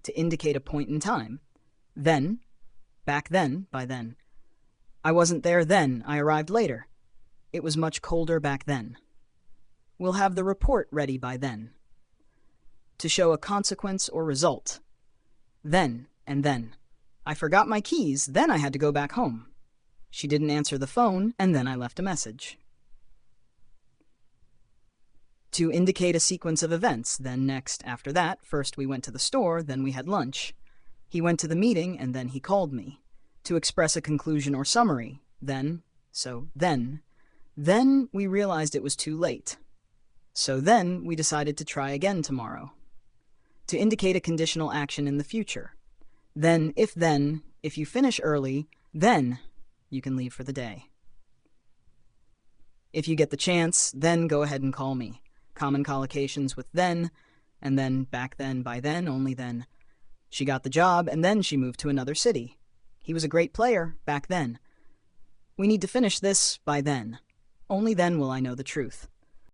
To indicate a point in time. Then, back then, by then. I wasn't there then, I arrived later. It was much colder back then. We'll have the report ready by then. To show a consequence or result. Then and then. I forgot my keys, then I had to go back home. She didn't answer the phone, and then I left a message. To indicate a sequence of events, then next, after that, first we went to the store, then we had lunch. He went to the meeting, and then he called me. To express a conclusion or summary, then, so then. Then we realized it was too late. So then we decided to try again tomorrow. To indicate a conditional action in the future. Then, if you finish early, then you can leave for the day. If you get the chance, then go ahead and call me. Common collocations with then, and then back then, by then, only then. She got the job, and then she moved to another city. He was a great player, back then. We need to finish this by then. Only then will I know the truth.